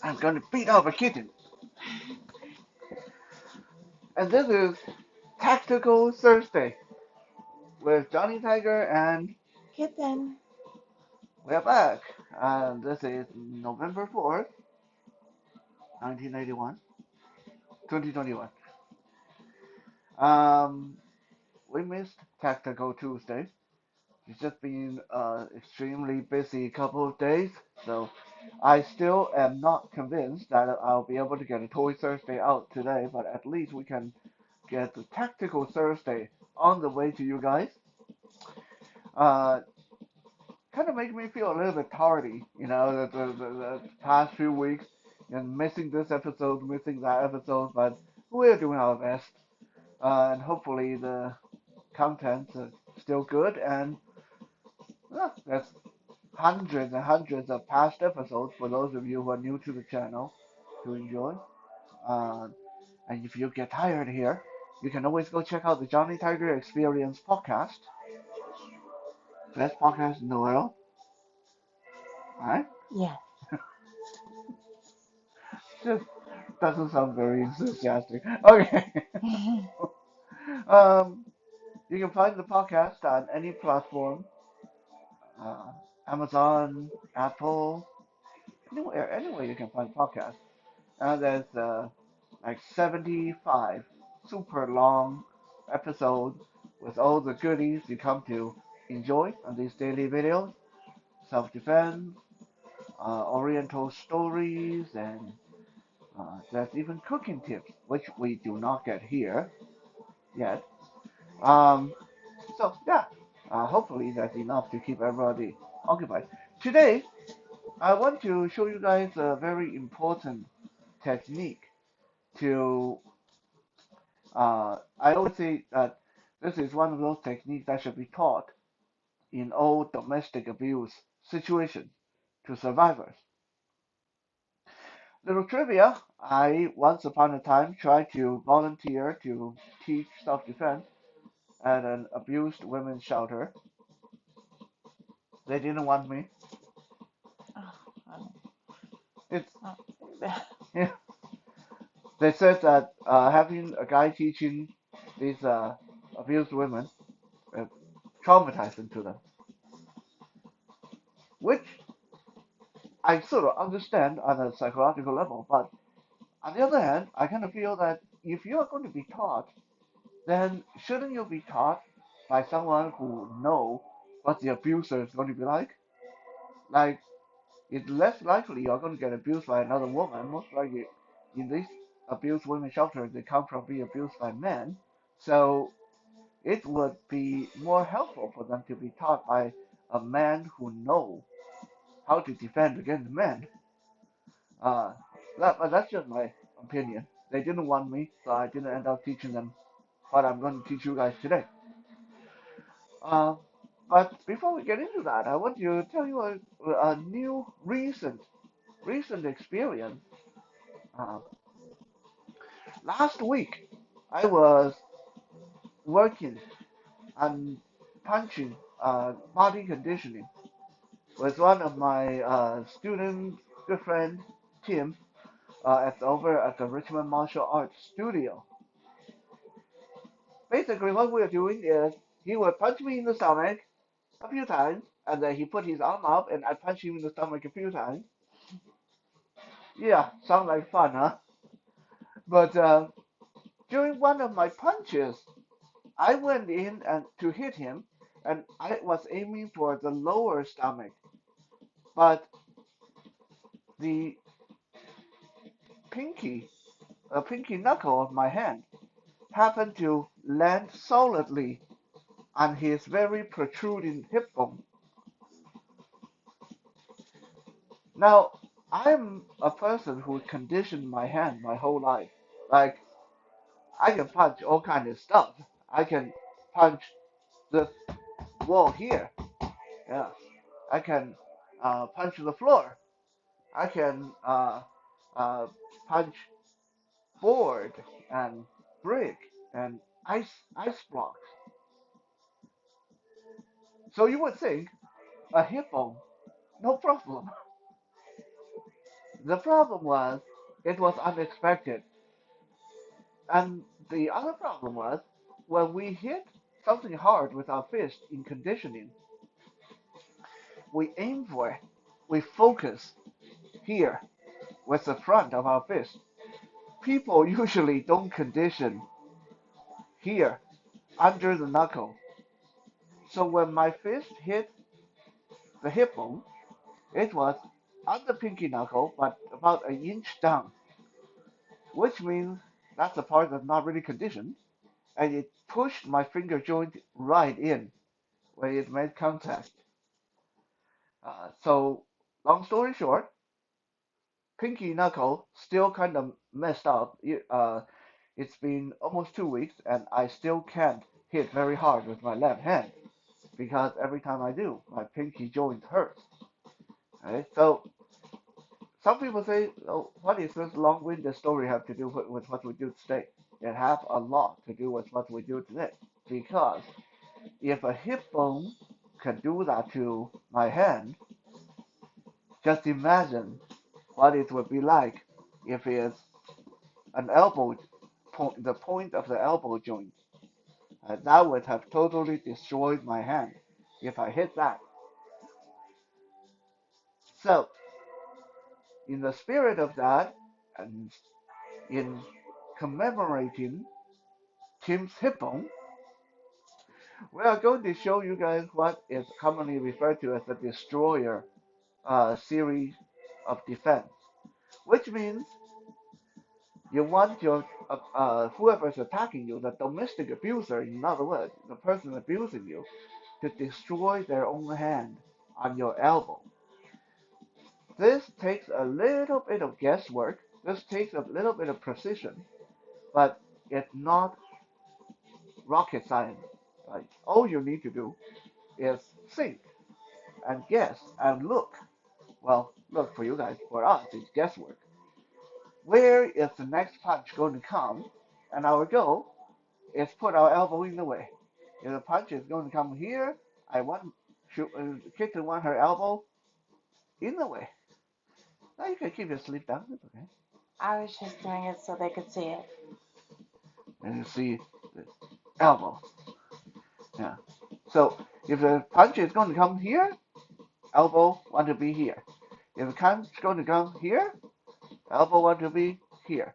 I'm gonna beat up a kitten. And this is Tactical Thursday with Johnny Tiger, and Kitten. we're back. And this is November 4th, 1981, 2021. Um, we missed Tactical Tuesday. It's just been an extremely busy couple of days, so I still am not convinced that I'll be able to get a Toy Thursday out today, but at least we can get the Tactical Thursday on the way to you guys. Uh, Kind of make me feel a little bit tardy, the past few weeks and missing this episode, missing that episode, but we're doing our best. And hopefully the content is still good, and there's hundreds and hundreds of past episodes for those of you who are new to the channel to enjoy. Uh, and if you get tired here, you can always go check out the Johnny Tiger Experience podcast. Best podcast in the world, right? Yes. Just doesn't sound very enthusiastic. Okay. um, you can find the podcast on any platform, uh, Amazon, Apple, anywhere you can find podcasts. And there's like 75 super long episodes with all the goodies you come to enjoy on these daily videos. Self-defense, Oriental stories, and there's even cooking tips, which we do not get here yet. Um, so yeah, hopefully that's enough to keep everybody occupied. Today, I want to show you guys a very important technique to. I always say that this is one of those techniques that should be taught in all domestic abuse situations to survivors. Little trivia: I once upon a time tried to volunteer to teach self-defense at an abused women's shelter. They didn't want me. Oh, It's oh, yeah. They said that having a guy teaching these abused women uh, traumatizing to them, which I sort of understand on a psychological level. But on the other hand, I kind of feel that if you are going to be taught, then shouldn't you be taught by someone who know what the abuser is going to be like? Like, it's less likely you're going to get abused by another woman. Most likely, in these abused women shelters, they come from being abused by men. So it would be more helpful for them to be taught by a man who know how to defend against men. Uh, but that's just my opinion. They didn't want me, so I didn't end up teaching them what I'm going to teach you guys today. Uh, but before we get into that, I want to tell you a new recent experience. Uh, Last week, I was working on punching body conditioning with one of my students, good friend, Tim, over at the Richmond Martial Arts Studio. Basically, what we're doing is he would punch me in the stomach a few times, and then he put his arm up, and I punch him in the stomach a few times. Yeah, sounds like fun, huh? But during one of my punches, I went in and to hit him, and I was aiming for the lower stomach, but the pinky, pinky knuckle of my hand happened to land solidly on his very protruding hip bone. Now, I'm a person who conditioned my hand my whole life. Like, I can punch all kind of stuff. I can punch the wall here. Yeah. I can punch the floor. I can uh, punch board and brick and ice blocks. So you would think a hip bone, no problem. The problem was it was unexpected. And the other problem was when we hit something hard with our fist in conditioning, we aim for it. We focus here with the front of our fist. People usually don't condition here under the knuckle. So when my fist hit the hip bone, it was on the pinky knuckle, but about an inch down, which means that's the part that's not really conditioned, and it pushed my finger joint right in when it made contact. So, long story short, pinky knuckle still kind of messed up. It's been almost 2 weeks, and I still can't hit very hard with my left hand because every time I do, my pinky joint hurts. Right? So some people say, oh, what is this long-winded story have to do with what we do today? It has a lot to do with what we do today. Because if a hip bone can do that to my hand, just imagine what it would be like if it's an elbow point, the point of the elbow joint. That would have totally destroyed my hand if I hit that. So, in the spirit of that, and in commemorating Tim's hip bone, we are going to show you guys what is commonly referred to as the destroyer series of defense, which means you want your whoever is attacking you, the domestic abuser, in other words, the person abusing you, to destroy their own hand on your elbow. This takes a little bit of guesswork. This takes a little bit of precision, but it's not rocket science. Right? All you need to do is think and guess and look. Well, look for you guys. For us, it's guesswork. Where is the next punch going to come? And our goal is put our elbow in the way. If the punch is going to come here, I want kitten want her elbow in the way. Now you can keep your sleeve down. It's okay. I was just doing it so they could see it. And you see the elbow. Yeah. So if the punch is going to come here, elbow want to be here. If the punch is going to come here, elbow want to be here.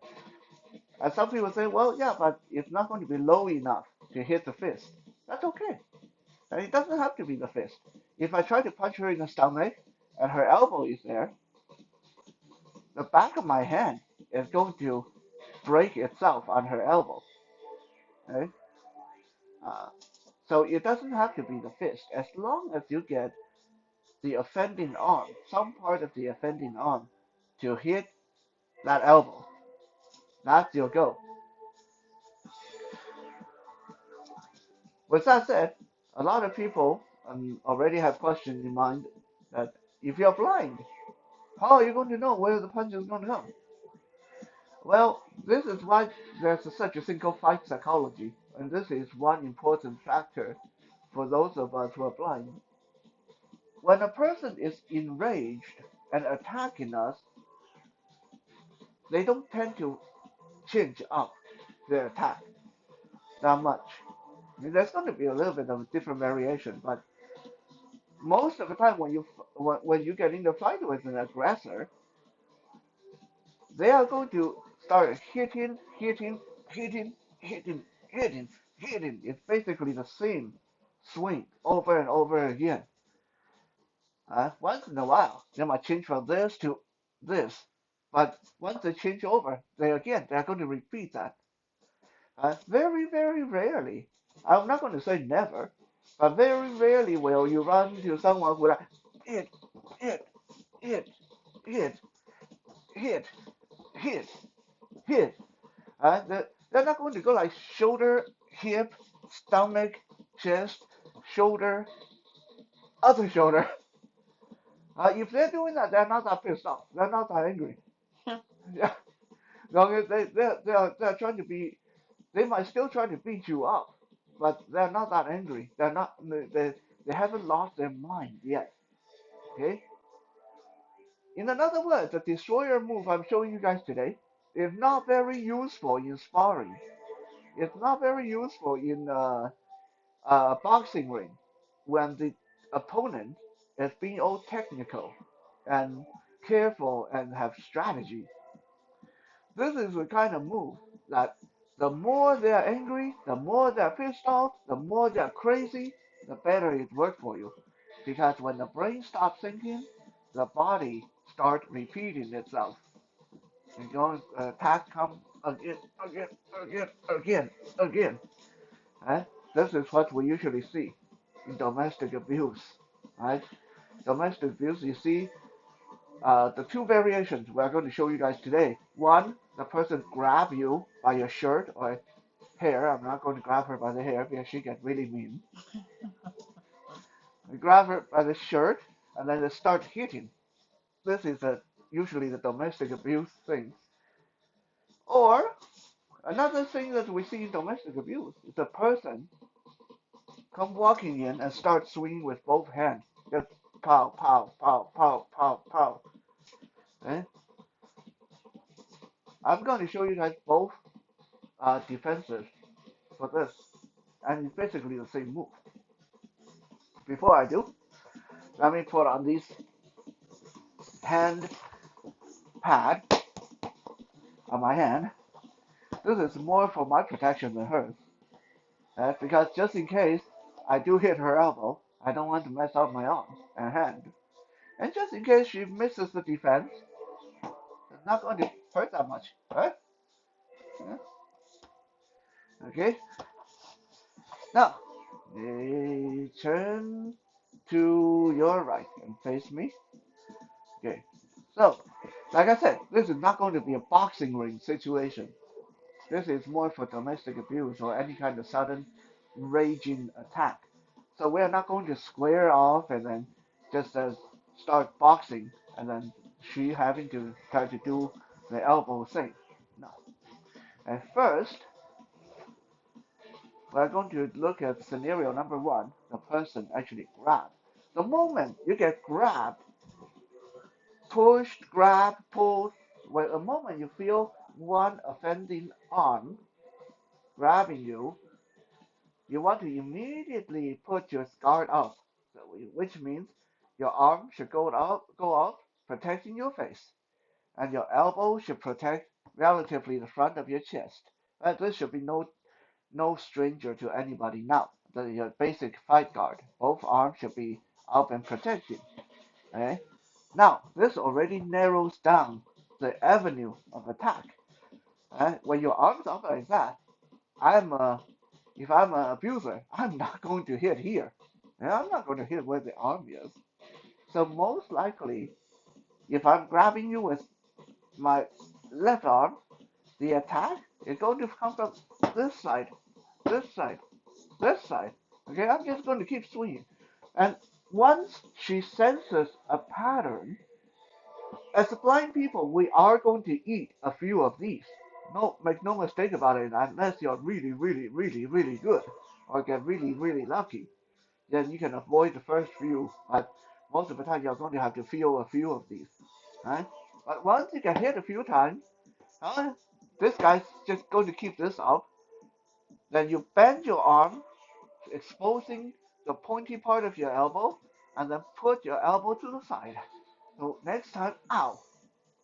And some people say, well, yeah, but it's not going to be low enough to hit the fist. That's okay. And it doesn't have to be the fist. If I try to punch her in the stomach and her elbow is there, the back of my hand is going to break itself on her elbow. Okay? Uh, so it doesn't have to be the fist. As long as you get the offending arm, some part of the offending arm, to hit that elbow, that's your goal. With that said, a lot of people already have questions in mind that if you're blind, how are you going to know where the punch is going to come? Well, this is why there's such a thing called fight psychology, and this is one important factor for those of us who are blind. When a person is enraged and attacking us, they don't tend to change up their attack that much. I mean, there's going to be a little bit of different variation, but most of the time when you get in a fight with an aggressor, they are going to start hitting, hitting, hitting, hitting, hitting, hitting. It's basically the same swing over and over again. Once in a while, they might change from this to this, but once they change over, they're going to repeat that. Very, very rarely. I'm not going to say never, but very rarely will you run into someone who like hit, hit, hit, hit, hit, hit, hit. They're not going to go like shoulder, hip, stomach, chest, shoulder, other shoulder. If they're doing that, they're not that pissed off. They're not that angry. Yeah, no, they're trying to be. They might still try to beat you up, but they're not that angry. They're not. They haven't lost their mind yet. Okay. In another word, the destroyer move I'm showing you guys today is not very useful in sparring. It's not very useful in a boxing ring when the opponent is being all technical and careful and have strategy. This is the kind of move that the more they're angry, the more they're pissed off, the more they're crazy, the better it works for you. Because when the brain stops thinking, the body starts repeating itself. And your attack comes again, again, again, again, again. Right? This is what we usually see in domestic abuse. Right? Domestic abuse, you see the two variations we're going to show you guys today. One, the person grab you by your shirt or hair. I'm not going to grab her by the hair because she gets really mean. You grab her by the shirt and then they start hitting. This is usually the domestic abuse thing. Or another thing that we see in domestic abuse is the person come walking in and start swinging with both hands. Just pow, pow, pow, pow, pow, pow. Okay? I'm going to show you guys both defenses for this. And it's basically the same move. Before I do, let me put on this hand pad on my hand. This is more for my protection than hers. Because just in case I do hit her elbow, I don't want to mess up my arm and hand. And just in case she misses the defense, it's not going to hurt that much, right? Yeah. Okay. Now, turn to your right and face me. Okay. So, like I said, this is not going to be a boxing ring situation. This is more for domestic abuse or any kind of sudden raging attack. So we're not going to square off and then just start boxing and then she having to try to do the elbow thing. No. At first, we're going to look at scenario number one, the person actually grabbed. The moment you get grabbed, pushed, grabbed, pulled, when the moment you feel one offending arm grabbing you, you want to immediately put your guard up, which means your arm should go out, protecting your face, and your elbow should protect relatively the front of your chest. Right? This should be no stranger to anybody now. Your basic fight guard. Both arms should be up and protected. Okay? Now, this already narrows down the avenue of attack. When your arms up like that, I'm if I'm an abuser, I'm not going to hit here. And I'm not going to hit where the arm is. So most likely, if I'm grabbing you with my left arm, the attack is going to come from this side, this side, this side. Okay, I'm just going to keep swinging. And once she senses a pattern, as blind people, we are going to eat a few of these. No, make no mistake about it. Unless you're really, really, really, really good, or get really, really lucky, then you can avoid the first few. But most of the time, you're going to have to feel a few of these, right? But once you get hit a few times, uh, this guy's just going to keep this up. Then you bend your arm, exposing the pointy part of your elbow, and then put your elbow to the side. So next time, ow,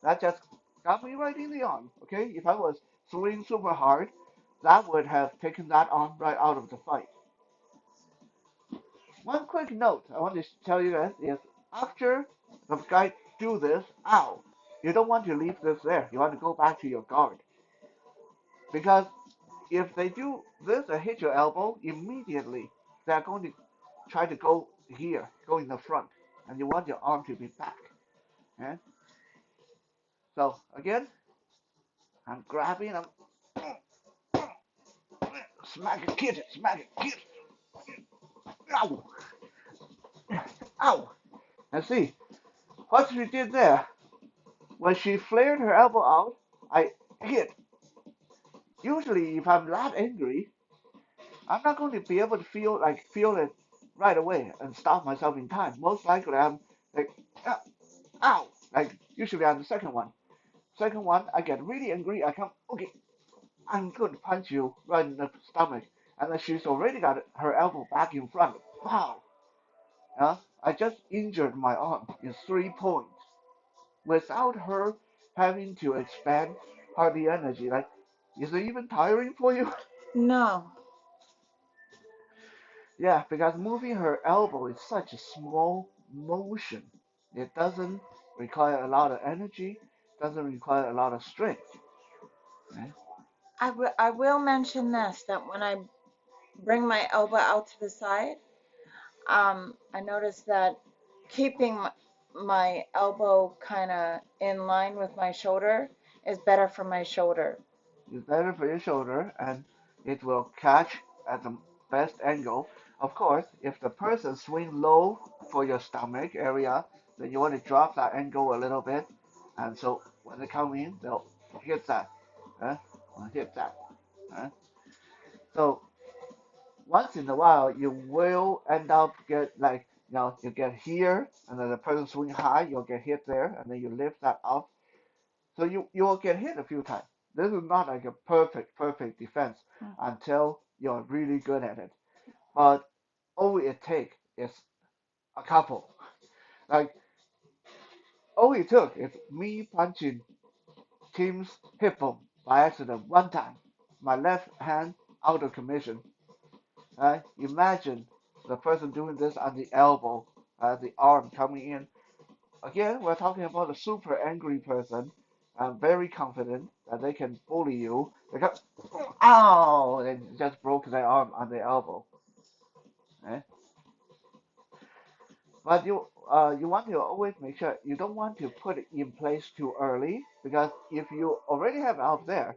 that just got me right in the arm. Okay, if I was swinging super hard, that would have taken that arm right out of the fight. One quick note I want to tell you guys is after the guy do this, ow, you don't want to leave this there. You want to go back to your guard. Because if they do this and hit your elbow, immediately they're going to try to go here, go in the front. And you want your arm to be back. Okay? So again, I'm grabbing, I'm smack it, kitten, smack it, kitten. Ow! Ow! And see, what she did there, when she flared her elbow out, I hit. Usually, if I'm that angry, I'm not going to be able to feel it right away and stop myself in time. Most likely, I'm like, ow, Like usually on the second one. Second one, I get really angry. I come, okay, I'm going to punch you right in the stomach. And then she's already got her elbow back in front. Wow. I just injured my arm in 3 points without her having to expend all the energy. Like, is it even tiring for you? No. Yeah, because moving her elbow is such a small motion. It doesn't require a lot of energy, doesn't require a lot of strength. Right? I will mention this that when I bring my elbow out to the side, I noticed that keeping my elbow kind of in line with my shoulder is better for my shoulder. It's better for your shoulder and it will catch at the best angle. Of course, if the person swing low for your stomach area, then you want to drop that angle a little bit. And so when they come in, they'll hit that. Uh, hit that. Uh. So once in a while, you will end up get like, you get here, and then the person swing high, you'll get hit there, and then you lift that up. So you will get hit a few times. This is not like a perfect defense Mm. until you're really good at it. But all it takes is a couple. Like all it took is me punching Tim's hip bone by accident one time. My left hand out of commission. Right? Imagine the person doing this on the elbow, the arm coming in. Again, we're talking about a super angry person, very confident that they can bully you. They go, ow, and just broke their arm on the elbow. Eh? But you want to always make sure you don't want to put it in place too early because if you already have it out there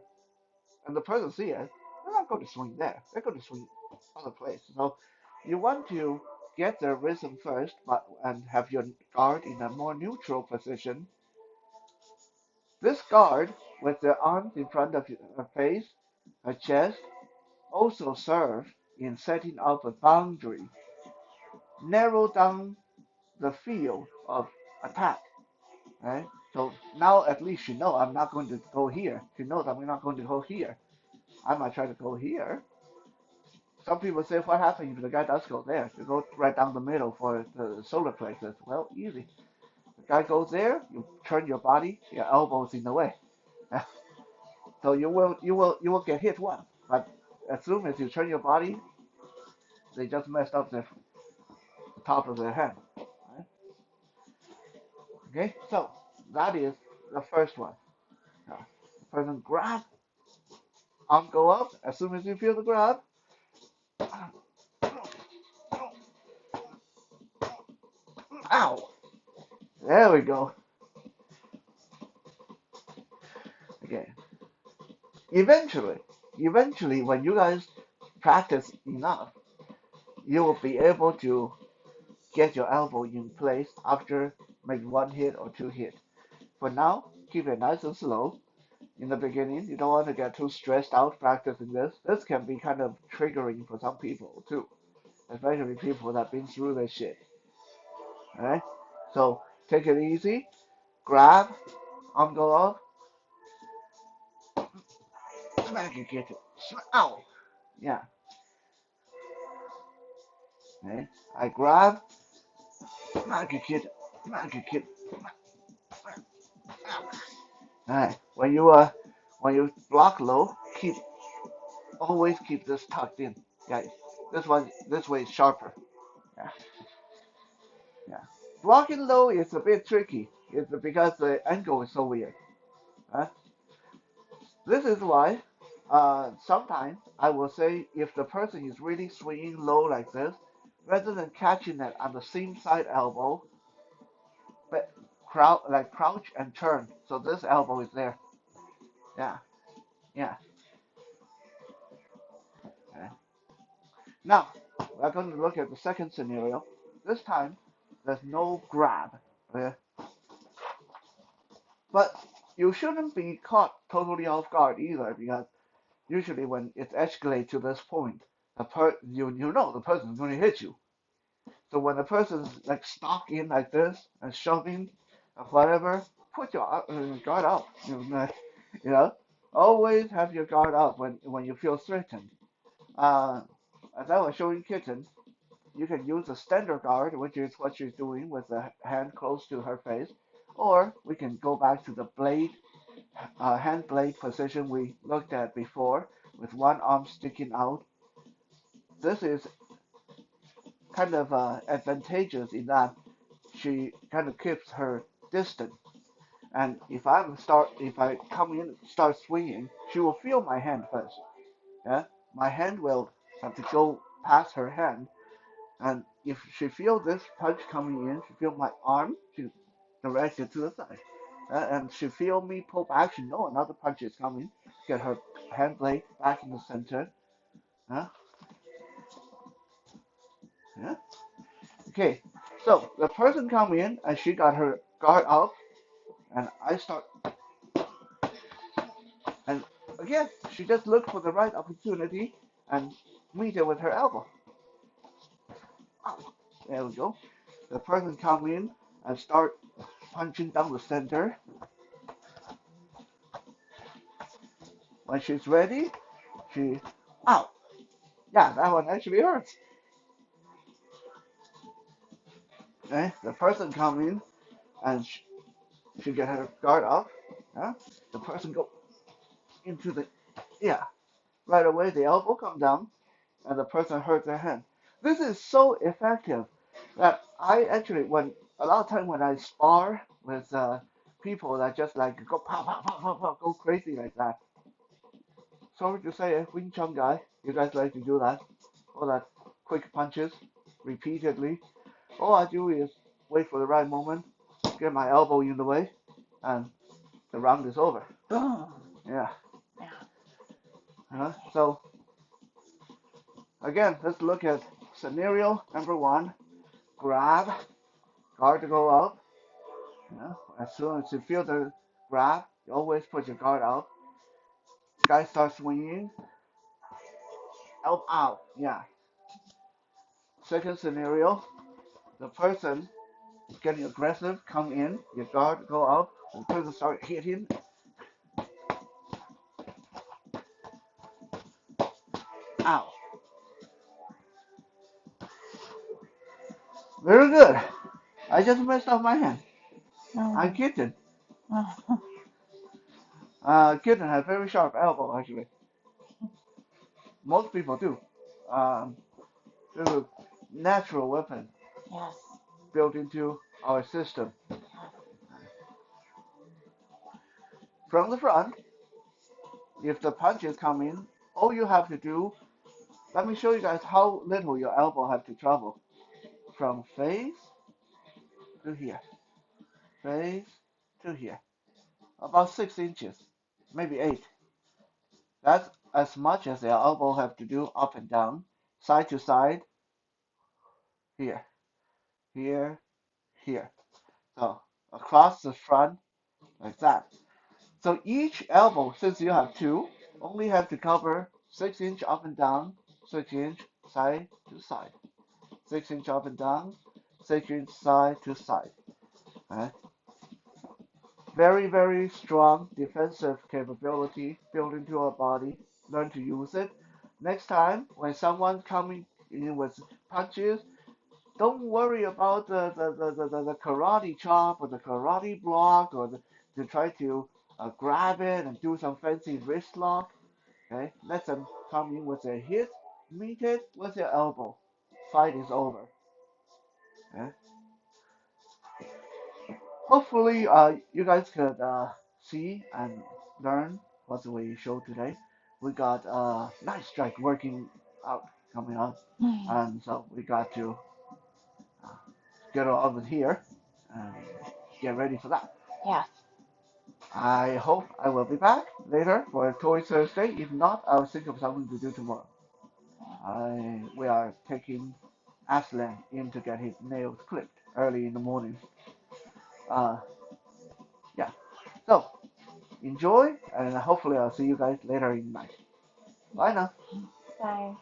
and the person see it, they're not going to swing there. They're going to swing other place. So you want to get their rhythm first, but and have your guard in a more neutral position. This guard, with the arms in front of her face, her chest, also serve in setting up a boundary, narrow down the field of attack. Right? So now at least you know I'm not going to go here. She knows I'm not going to go here. I might try to go here. Some people say, what happens if the guy does go there? You go right down the middle for the solar plexus. Well, easy. The guy goes there, you turn your body, your elbow's in the way. So you will get hit once, but as soon as you turn your body, they just messed up the top of their head. Right? Okay, so that is the first one. The person grab, arm go up. As soon as you feel the grab, ow! There we go. Okay. Eventually, eventually, when you guys practice enough, you will be able to get your elbow in place after maybe one hit or two hits. For now, keep it nice and slow. In the beginning, you don't want to get too stressed out practicing this. This can be kind of triggering for some people too, especially people that have been through this shit. Alright? So take it easy, grab, arm go up, smack you get it. Ow! Yeah. Okay? I grab, smack you get it. Smack you get it. Alright. When you block low, always keep this tucked in. Yeah. This way is sharper. Yeah. Yeah. Blocking low is a bit tricky. It's because the angle is so weird. Huh? This is why sometimes I will say if the person is really swinging low like this, rather than catching it on the same side elbow, but crouch and turn. So this elbow is there. Yeah, yeah. Okay. Now we're going to look at the second scenario. This time there's no grab. Okay? But you shouldn't be caught totally off guard either because usually when it escalates to this point, you know the person is going to hit you. So when the person's like stalking like this and shoving, whatever, put your guard up. You know, always have your guard up when you feel threatened. Uh, as I was showing kitten, you can use a standard guard, which is what she's doing with the hand close to her face, or we can go back to the blade, hand blade position we looked at before, with one arm sticking out. This is kind of advantageous in that she kind of keeps her distance. And if I come in start swinging, she will feel my hand first. Yeah, my hand will have to go past her hand, and if she feel this punch coming in, she feel my arm, she direct it to the side. And she feel me pull back, she know another punch is coming. Get her hand blade back in the center. Uh, yeah. Okay. So the person come in and she got her guard up, and I start. And again, she just looked for the right opportunity and meet it with her elbow. Ow. There we go. The person come in and start punching down the center. When she's ready, she, ow, yeah, that one actually hurts. Okay, the person come in and she get her guard up. Yeah, the person go into the, yeah, right away the elbow come down and the person hurt their hand. This is so effective that I actually, when a lot of time when I spar with people that just like go pow pow pow pow pow go crazy like that. Sorry to say, Wing Chun guy, you guys like to do that, all that quick punches repeatedly. All I do is wait for the right moment, get my elbow in the way, and the round is over. Boom. Yeah. Yeah. So again, let's look at scenario number one. Grab, guard to go up. Yeah. As soon as you feel the grab, you always put your guard up. Guy starts swinging, elbow out. Yeah. Second scenario, the person getting aggressive, come in, your guard go up, the person start hitting. Ow. Very good. I just messed up my hand. I'm Mm. kitten. Oh, Kitten has very sharp elbow actually. Most people do. Um, this is a natural weapon yes. built into our system. Yes. From the front, if the punches come in, all you have to do, let me show you guys how little your elbow have to travel. From face to here, face to here. About 6 inches, maybe 8. That's as much as your elbow have to do up and down, side to side, here, here, here. So across the front, like that. So each elbow, since you have two, only have to cover 6 inch up and down, 6 inch side to side, 6 inch up and down, 6 inch side to side. Right? Very, very strong defensive capability built into our body. Learn to use it. Next time, when someone coming in with punches, don't worry about the karate chop or the karate block or to try to grab it and do some fancy wrist lock. Okay, let them come in with a hit, meet it with your elbow. Fight is over. Okay? Hopefully, you guys could see and learn what we showed today. We got nice strike working out coming up, Mm. and so we got to uh, get over here and get ready for that. Yes. I hope I will be back later for Toy Thursday. If not, I'll think of something to do tomorrow. We are taking Aslan in to get his nails clipped early in the morning. Uh, yeah. So enjoy, and hopefully I'll see you guys later in the night. Bye now. Bye.